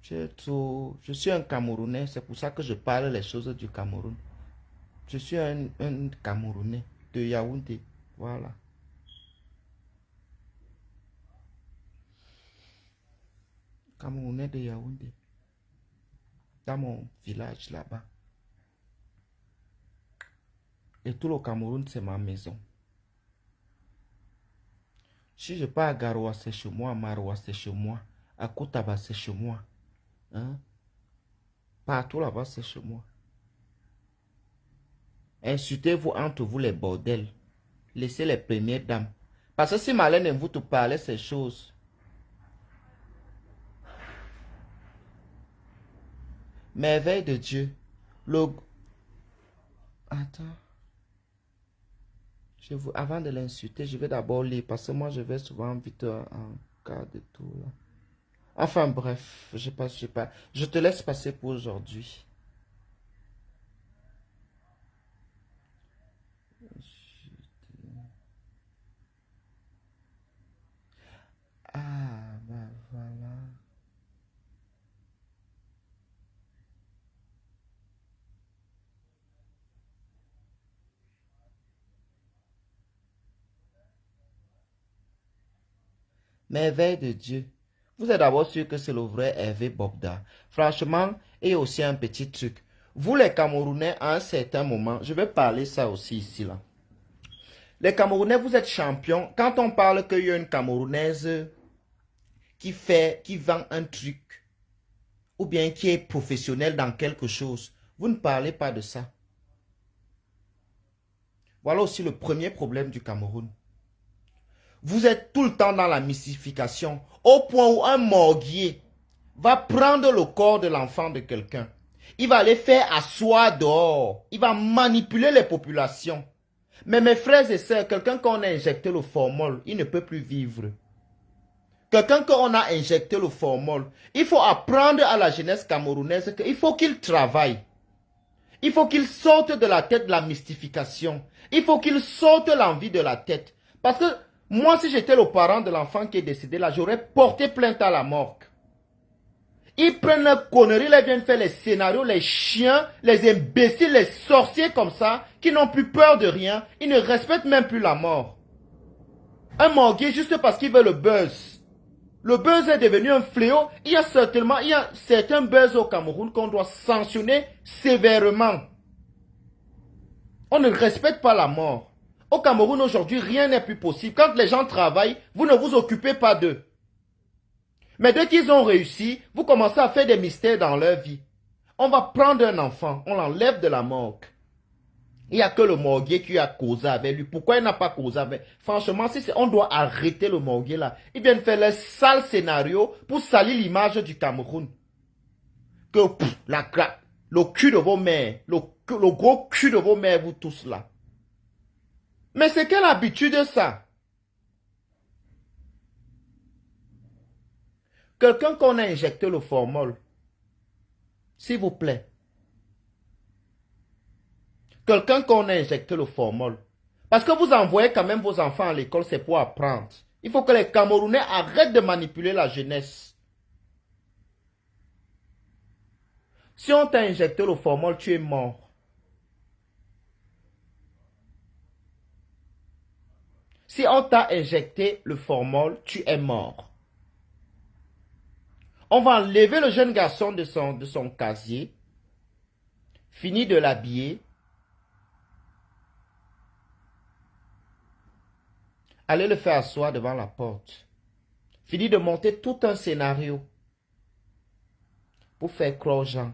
Je suis un Camerounais. C'est pour ça que je parle les choses du Cameroun. Je suis un Camerounais de Yaoundé. Voilà. Camerounais de Yaoundé. Dans mon village là-bas. Et tout le Cameroun, c'est ma maison. Si je pars à Garoua, c'est chez moi. À Maroua, c'est chez moi. À Koutaba, c'est chez moi. Hein? Partout là-bas, c'est chez moi. Insultez-vous entre vous les bordels. Laissez les premières dames. Parce que si Marlène et vous te parlez ces choses, merveille de Dieu. Le... Attends. Avant de l'insulter, je vais d'abord lire parce que moi je vais souvent vite en cas de tout là. Enfin bref, je sais pas. Je te laisse passer pour aujourd'hui. Ah, ben voilà. Merveille de Dieu. Vous êtes d'abord sûr que c'est le vrai Hervé Bobda. Franchement, et aussi un petit truc. Vous les Camerounais, à un certain moment, je vais parler ça aussi ici là. Les Camerounais, vous êtes champions. Quand on parle qu'il y a une Camerounaise qui vend un truc, ou bien qui est professionnelle dans quelque chose, vous ne parlez pas de ça. Voilà aussi le premier problème du Cameroun. Vous êtes tout le temps dans la mystification, au point où un morguier va prendre le corps de l'enfant de quelqu'un. Il va les faire asseoir dehors. Il va manipuler les populations. Mais mes frères et sœurs, quelqu'un qu'on a injecté le formol, il ne peut plus vivre. Quelqu'un qu'on a injecté le formol, il faut apprendre à la jeunesse camerounaise qu'il faut qu'il travaille. Il faut qu'il sorte de la tête de la mystification. Il faut qu'il sorte l'envie de la tête. Parce que moi, si j'étais le parent de l'enfant qui est décédé là, j'aurais porté plainte à la morgue. Ils prennent leurs conneries, ils viennent faire les scénarios, les chiens, les imbéciles, les sorciers comme ça, qui n'ont plus peur de rien. Ils ne respectent même plus la mort. Un morguier juste parce qu'il veut le buzz. Le buzz est devenu un fléau. Il y a certains buzz au Cameroun qu'on doit sanctionner sévèrement. On ne respecte pas la mort. Au Cameroun aujourd'hui, rien n'est plus possible. Quand les gens travaillent, vous ne vous occupez pas d'eux. Mais dès qu'ils ont réussi, vous commencez à faire des mystères dans leur vie. On va prendre un enfant, on l'enlève de la morgue. Il n'y a que le morguier qui a causé avec lui. Pourquoi il n'a pas causé avec? Franchement, on doit arrêter le morguier là. Ils viennent faire le sale scénario pour salir l'image du Cameroun. Que le cul de vos mères, le gros cul de vos mères, vous tous là. Mais c'est quelle habitude ça? Quelqu'un qu'on a injecté le formol, s'il vous plaît. Quelqu'un qu'on a injecté le formol. Parce que vous envoyez quand même vos enfants à l'école, c'est pour apprendre. Il faut que les Camerounais arrêtent de manipuler la jeunesse. Si on t'a injecté le formol, tu es mort. Si on t'a injecté le formol, tu es mort. On va enlever le jeune garçon de son casier, finir de l'habiller, aller le faire asseoir devant la porte, finir de monter tout un scénario pour faire croire aux gens.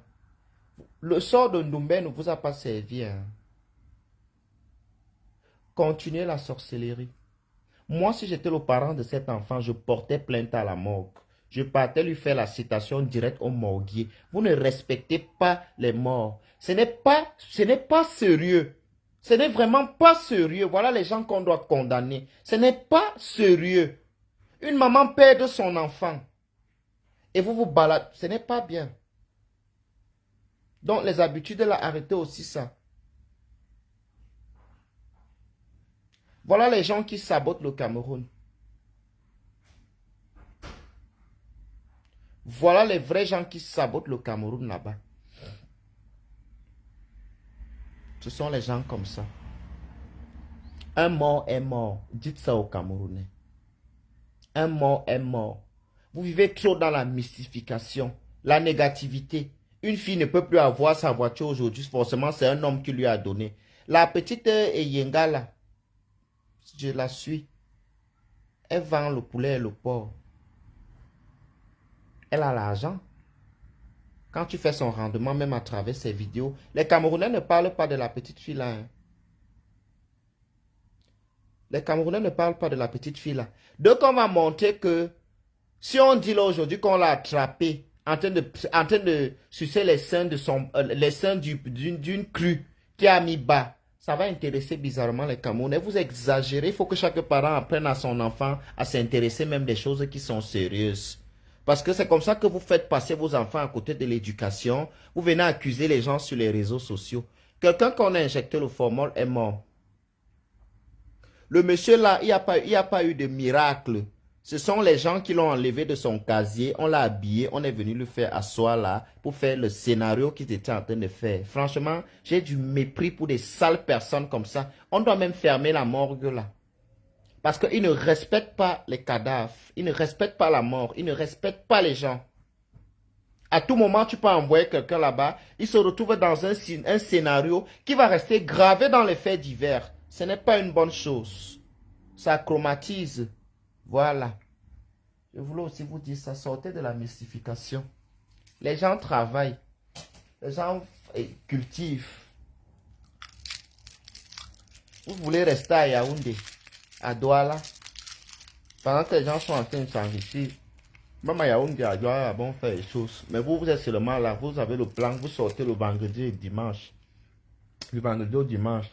Le sort de Ndoumbe ne vous a pas servi. Hein. Continuez la sorcellerie. Moi, si j'étais le parent de cet enfant, je portais plainte à la morgue. Je partais lui faire la citation directe au morguier. Vous ne respectez pas les morts. Ce n'est pas sérieux. Ce n'est vraiment pas sérieux. Voilà les gens qu'on doit condamner. Ce n'est pas sérieux. Une maman perd son enfant. Et vous vous baladez. Ce n'est pas bien. Donc les habitudes, là, arrêtez aussi ça. Voilà les gens qui sabotent le Cameroun. Voilà les vrais gens qui sabotent le Cameroun là-bas. Ce sont les gens comme ça. Un mort est mort. Dites ça aux Camerounais. Un mort est mort. Vous vivez trop dans la mystification, la négativité. Une fille ne peut plus avoir sa voiture aujourd'hui. Forcément, c'est un homme qui lui a donné. La petite Eyenga là, je la suis. Elle vend le poulet et le porc. Elle a l'argent. Quand tu fais son rendement, même à travers ses vidéos, les Camerounais ne parlent pas de la petite fille là. Hein. Les Camerounais ne parlent pas de la petite fille là. Donc on va montrer que si on dit là aujourd'hui qu'on l'a attrapé en train de sucer les seins de les seins d'une crue qui a mis bas, ça va intéresser bizarrement les Camerounais. Vous exagérez. Il faut que chaque parent apprenne à son enfant à s'intéresser même des choses qui sont sérieuses. Parce que c'est comme ça que vous faites passer vos enfants à côté de l'éducation. Vous venez accuser les gens sur les réseaux sociaux. Quelqu'un qu'on a injecté le formol est mort. Le monsieur là, il n'y a pas eu de miracle. Ce sont les gens qui l'ont enlevé de son casier, on l'a habillé, on est venu le faire asseoir là pour faire le scénario qu'ils étaient en train de faire. Franchement, j'ai du mépris pour des sales personnes comme ça. On doit même fermer la morgue là. Parce qu'ils ne respectent pas les cadavres, ils ne respectent pas la mort, ils ne respectent pas les gens. À tout moment, tu peux envoyer quelqu'un là-bas, il se retrouve dans un scénario qui va rester gravé dans les faits divers. Ce n'est pas une bonne chose. Ça chromatise. Voilà. Je voulais aussi vous dire ça. Sortez de la mystification. Les gens travaillent. Les gens cultivent. Vous voulez rester à Yaoundé, à Douala, pendant que les gens sont en train de s'enrichir. Même à Yaoundé, à Douala, bon, faire les choses. Mais vous, vous êtes seulement là. Vous avez le plan. Vous sortez le vendredi et dimanche. Le vendredi au dimanche.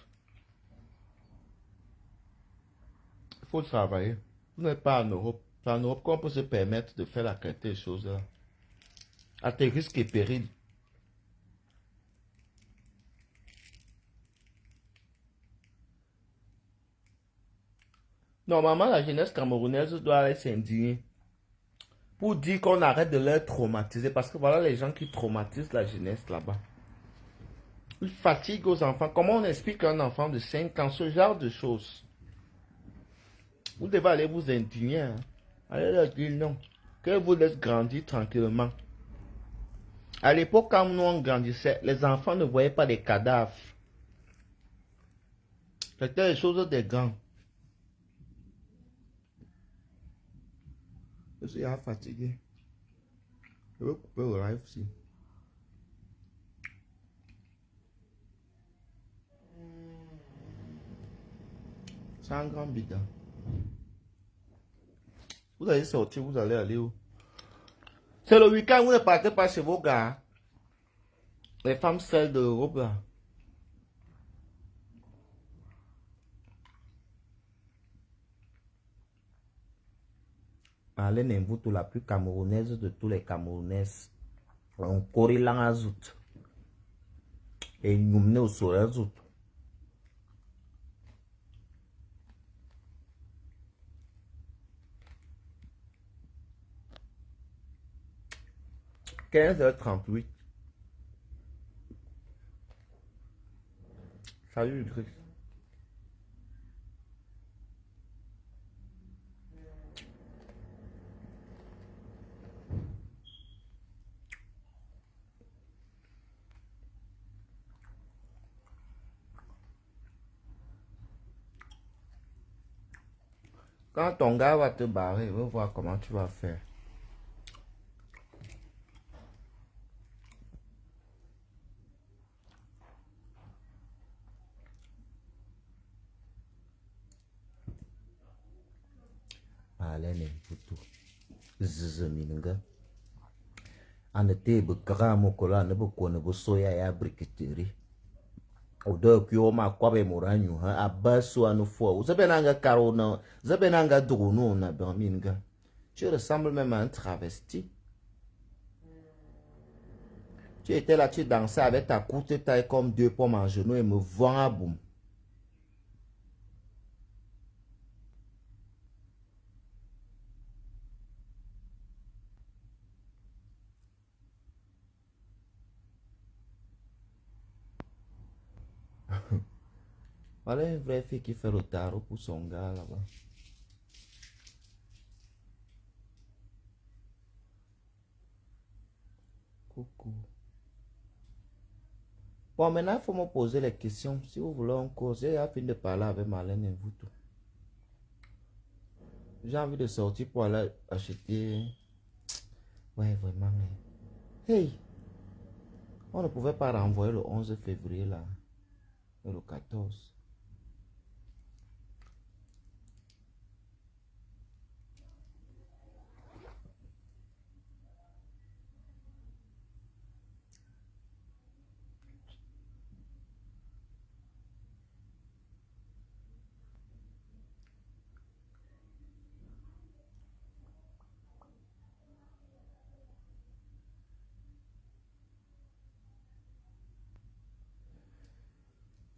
Il faut travailler. Vous n'êtes pas en Europe. C'est en Europe qu'on peut se permettre de faire la qualité des choses là. À tes risques et périls. Normalement, la jeunesse camerounaise doit aller s'indigner pour dire qu'on arrête de leur traumatiser. Parce que voilà les gens qui traumatisent la jeunesse là-bas. Ils fatiguent aux enfants. Comment on explique à un enfant de 5 ans ce genre de choses? Vous devez aller vous indigner. Hein. Allez leur dire non. Que vous laissez grandir tranquillement. À l'époque, quand nous on grandissait, les enfants ne voyaient pas des cadavres. C'était les choses des grands. Je suis fatigué. Je vais couper le live aussi. C'est un grand bidon. Vous allez sortir, vous allez aller où? C'est le week-end, vous ne partez pas chez vos gars. Les femmes seules de l'Europe là. Marlène Mvuto, la plus camerounaise de tous les Camerounaises. On courit là à zout. Et nous menons au soleil zout. Quinze heures 38. Salut Chris. Quand ton gars va te barrer, il va voir comment tu vas faire. Marlène Mvuto. Zizeminga. En été, il y a un peu de soya et de briqueterie. Odeur qui ma quoi moranyu ha abaso anofo zabenanga carona zabenanga drono na berminga. Tu ressembles même à un travesti. Tu étais là, tu dansais avec ta courte taille comme deux pommes en genoux et me vends à boum. Voilà une vraie fille qui fait le tarot pour son gars là-bas. Coucou. Bon, maintenant, il faut me poser les questions. Si vous voulez en cause, j'ai fini de parler avec Marlène et vous tout. J'ai envie de sortir pour aller acheter. Ouais, vraiment. Hey, on ne pouvait pas renvoyer le 11 février là. Et le 14.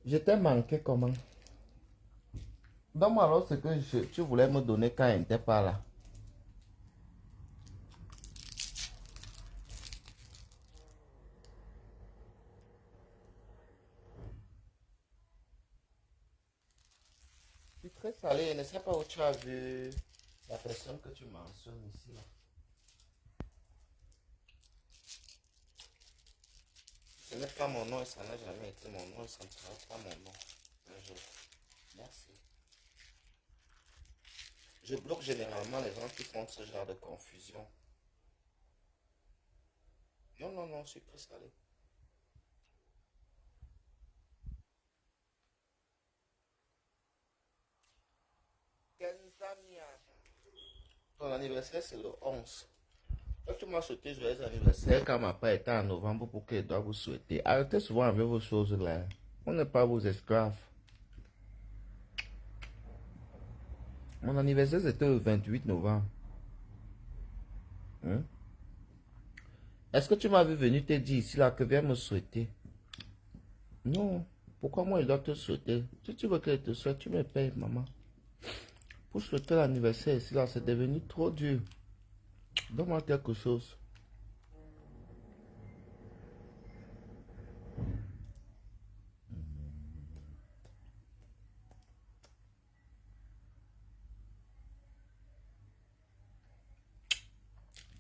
Je t'ai manqué comment? Donne-moi alors ce que tu voulais me donner quand il n'était pas là. C'est très salé. Je ne sais pas où tu as vu la personne que tu mentionnes ici. Là. Ce n'est pas mon nom et ça n'a jamais été mon nom et ça ne sera pas mon nom. Un jour. Merci. Je bloque généralement les gens qui font ce genre de confusion. Non, non, non, sucré salé. Kenzania. Ton anniversaire, c'est le 11. Quand tu m'as souhaité joyeux anniversaire, quand ma père était en novembre pour qu'elle doit vous souhaiter. Arrêtez souvent avec vos choses là. On n'est pas vos esclaves. Mon anniversaire, c'était le 28 novembre. Hein? Est-ce que tu m'as vu venir te dire ici là que viens me souhaiter? Non. Pourquoi moi il doit te souhaiter? Si tu veux qu'elle te souhaite, tu me payes, maman. Pour souhaiter l'anniversaire ici là, c'est devenu trop dur. Donne-moi quelque chose.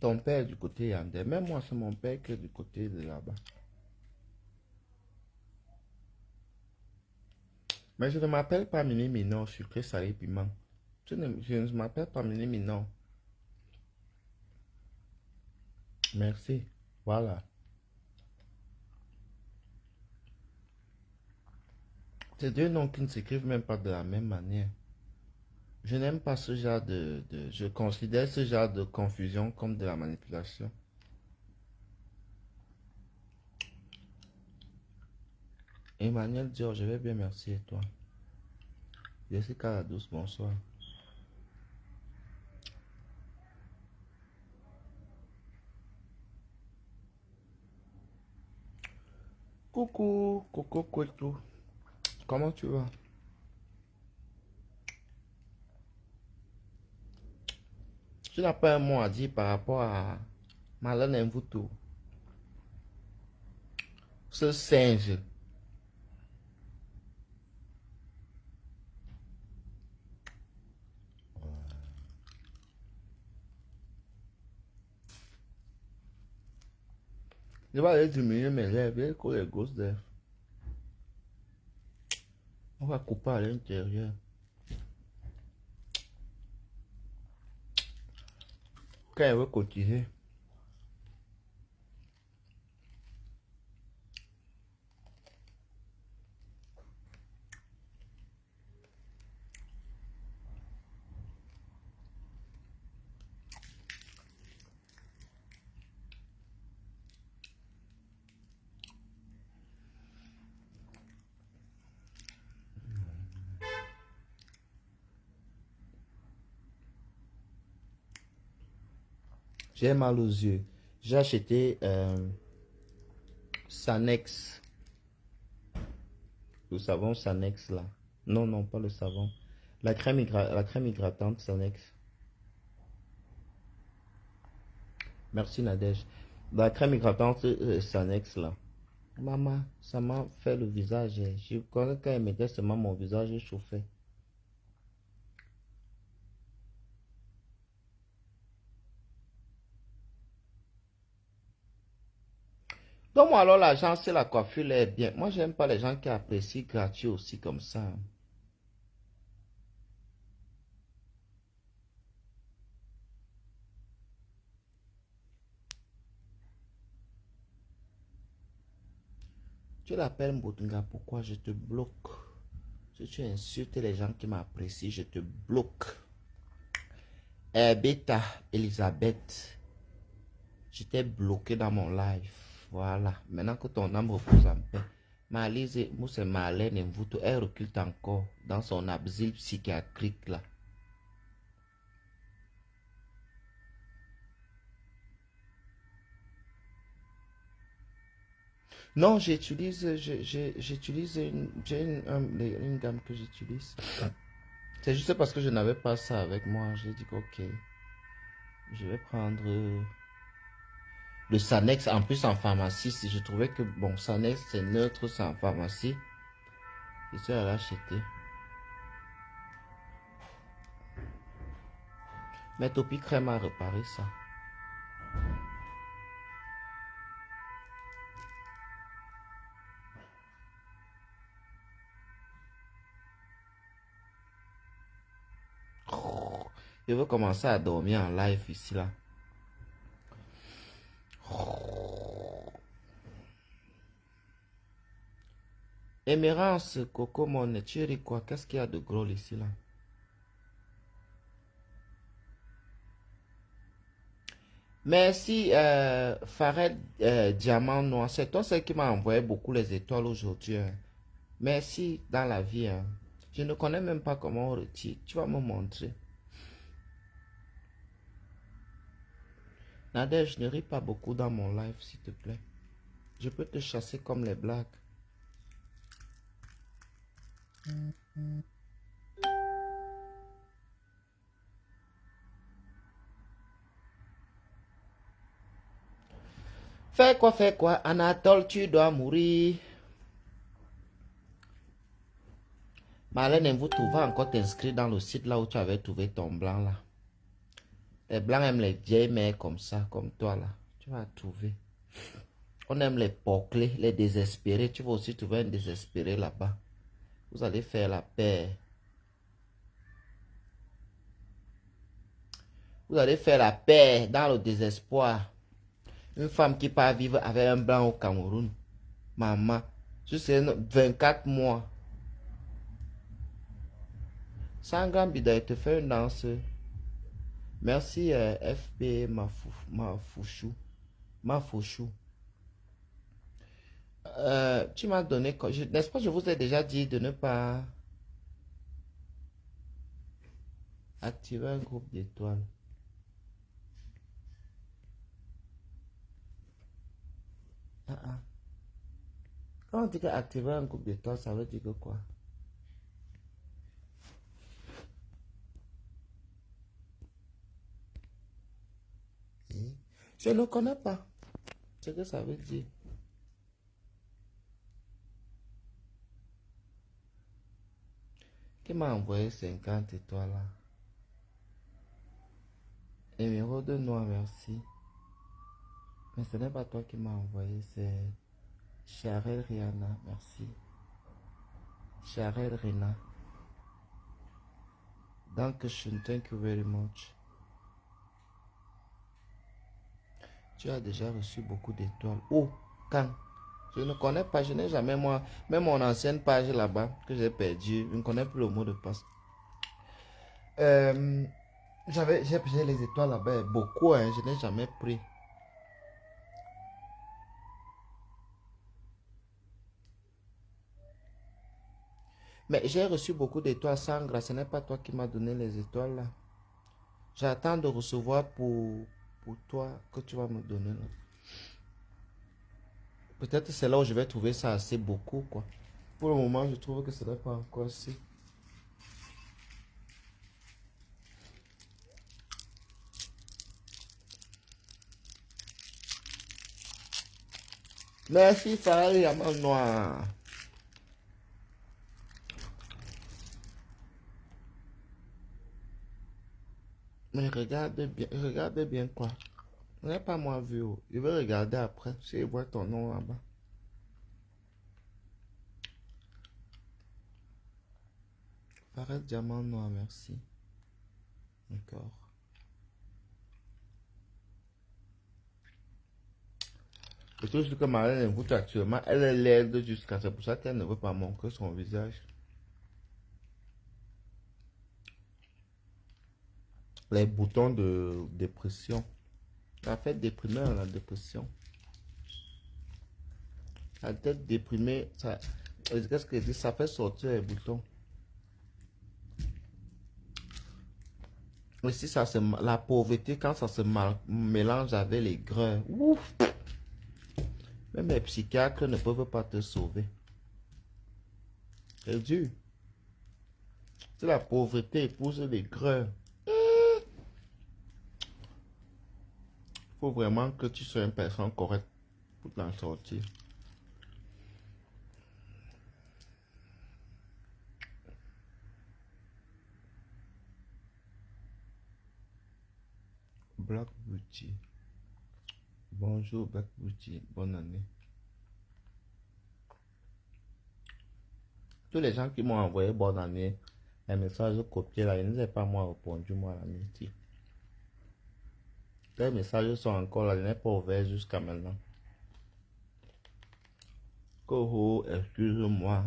Ton père du côté Yandé. Même moi, c'est mon père qui est du côté de là-bas. Mais je ne m'appelle pas Mini Minon, sucré salé piment. Je ne m'appelle pas Mini Minon. Merci. Voilà. C'est deux noms qui ne s'écrivent même pas de la même manière. Je n'aime pas ce genre je considère ce genre de confusion comme de la manipulation. Emmanuel Dior, je vais bien, merci et toi. Jessica Douce, bonsoir. Coucou, coucou, coucou. Comment tu vas? Tu n'as pas un mot à dire par rapport à Marlène Mvuto, ce singe. Je vais aller diminuer mes lèvres et que les gosses d'œufs. On va couper à l'intérieur. Quand elle veut cotiser. J'ai mal aux yeux. J'ai acheté Sanex. Le savon Sanex là. Non, non, pas le savon. La crème hydratante Sanex. Merci Nadège. La crème hydratante Sanex là. Maman, ça m'a fait le visage. Je connais quand elle mettait seulement mon visage chauffé. Donc, moi, alors, l'argent, c'est la coiffure, elle est bien. Moi, j'aime pas les gens qui apprécient gratuit aussi comme ça. Tu l'appelles Mbotunga, pourquoi je te bloque? Si tu insultes les gens qui m'apprécient, je te bloque. Beta, Elisabeth, j'étais bloqué dans mon live. Voilà. Maintenant que ton âme repose en paix. Malise, moi c'est Marlène Mvuto, elle recule encore dans son asile psychiatrique là. Non, j'utilise une gamme que j'utilise. C'est juste parce que je n'avais pas ça avec moi. J'ai dit que, ok, je vais prendre le Sanex. En plus, en pharmacie, si je trouvais que, bon, Sanex, c'est neutre, c'est en pharmacie. Je suis allé acheter. Mais Topi Crème a réparé ça. Je veux commencer à dormir en live ici, là. Émérance, Coco, mon chéri, quoi? Qu'est-ce qu'il y a de gros ici, là? Merci, Fared Diamant Noir. C'est toi celle qui m'a envoyé beaucoup les étoiles aujourd'hui. Hein. Merci dans la vie. Hein. Je ne connais même pas comment on retire. Tu vas me montrer. Nadège, ne ris pas beaucoup dans mon live, s'il te plaît. Je peux te chasser comme les blagues. Fais quoi, Anatole, tu dois mourir. Marlène, vous trouvez encore t'inscrire dans le site là où tu avais trouvé ton blanc là. Les blancs aiment les vieilles mères comme ça, comme toi là. Tu vas trouver. On aime les porclés, les désespérés. Tu vas aussi trouver un désespéré là-bas. Vous allez faire la paix. Vous allez faire la paix dans le désespoir. Une femme qui part vivre avec un blanc au Cameroun. Maman, je sais 24 mois. Sandra Mbida, il te fait une danse. Merci FP Mafouchou. Mafouchou. Tu m'as donné, n'est-ce pas, je vous ai déjà dit de ne pas activer un groupe d'étoiles. Ah, ah. Quand on dit qu'activer un groupe d'étoiles, ça veut dire que quoi? Je ne connais pas ce que ça veut dire. Qui m'a envoyé 50 étoiles là? Numéro de noix, merci. Mais ce n'est pas toi qui m'as envoyé, c'est Charel Rihanna, merci. Charel Rina. Dankeschön, thank you very much. Tu as déjà reçu beaucoup d'étoiles. Où? Quand? Je ne connais pas, je n'ai jamais moi, même mon ancienne page là-bas que j'ai perdue, je ne connais plus le mot de passe. J'ai les étoiles là-bas, beaucoup, hein, je n'ai jamais pris. Mais j'ai reçu beaucoup d'étoiles, Sandra, ce n'est pas toi qui m'as donné les étoiles là. J'attends de recevoir pour toi que tu vas me donner là. Peut-être c'est là où je vais trouver ça assez beaucoup quoi. Pour le moment, je trouve que ce n'est pas encore assez. Merci Farah Yaman Noir. Mais regardez bien quoi. Ce n'est pas moi vu. Je vais regarder après si je vois ton nom là-bas. Farah Diamant Noir, merci. Encore. Je trouve que Marlène écoute actuellement, elle est laide jusqu'à c'est pour ça qu'elle ne veut pas montrer son visage. Les boutons de dépression. Ça fait déprimer la dépression. La tête déprimée, ça, qu'est-ce que je dis, ça fait sortir les boutons. Mais si ça se, la pauvreté, quand ça se mélange avec les grains, ouf, même les psychiatres ne peuvent pas te sauver. C'est dur. Si la pauvreté épouse les grains, il faut vraiment que tu sois une personne correcte pour t'en sortir. Black Beauty. Bonjour Black Beauty, bonne année. Tous les gens qui m'ont envoyé bonne année, les messages copiés là, ils n'ont pas moi répondu moi la midi. Les messages sont encore là, je n'ai pas ouvert jusqu'à maintenant. Coho, excuse-moi.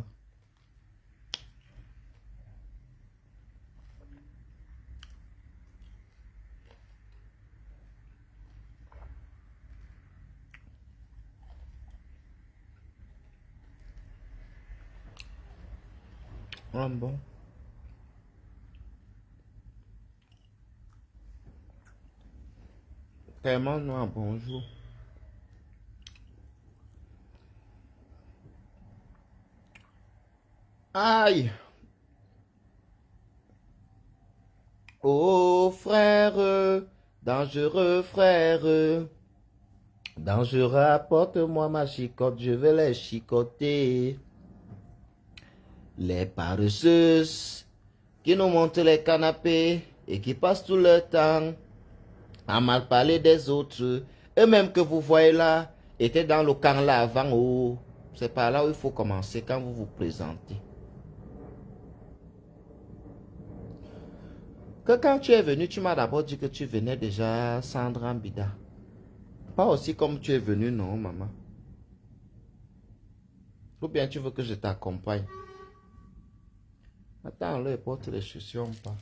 Ah bon. Tellement noir, bonjour. Aïe. Oh frère, dangereux frère, dangereux, apporte-moi ma chicotte, je vais les chicoter. Les paresseuses qui nous montent les canapés et qui passent tout leur temps à mal parler des autres, eux-mêmes que vous voyez là, étaient dans le camp là avant. Oh, c'est par là où il faut commencer quand vous vous présentez. Que quand tu es venu, tu m'as d'abord dit que tu venais déjà Sandra Mbida. Pas aussi comme tu es venu, non, maman. Ou bien tu veux que je t'accompagne. Attends, là, porte les chaussures pas.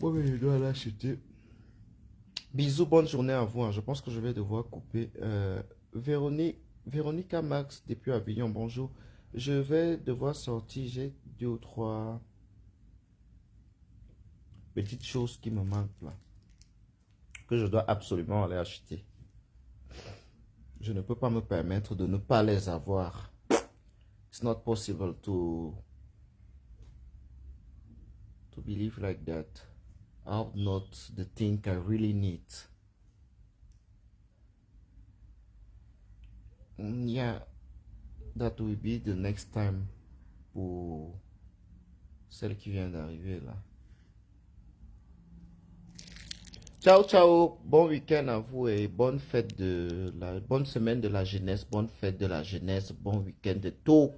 Oui, mais je dois l'acheter. Bisous, bonne journée à vous, hein. Je pense que je vais devoir couper. Véronica Max depuis Avignon, bonjour. Je vais devoir sortir. J'ai deux ou trois petites choses qui me manquent là, que je dois absolument aller acheter. Je ne peux pas me permettre de ne pas les avoir. It's not possible to believe like that. I'll not the thing I really need. Yeah, that will be the next time pour celle qui vient d'arriver là. Ciao, ciao. Bon week-end à vous et bonne fête bonne semaine de la jeunesse, bonne fête de la jeunesse, bon week-end de tout.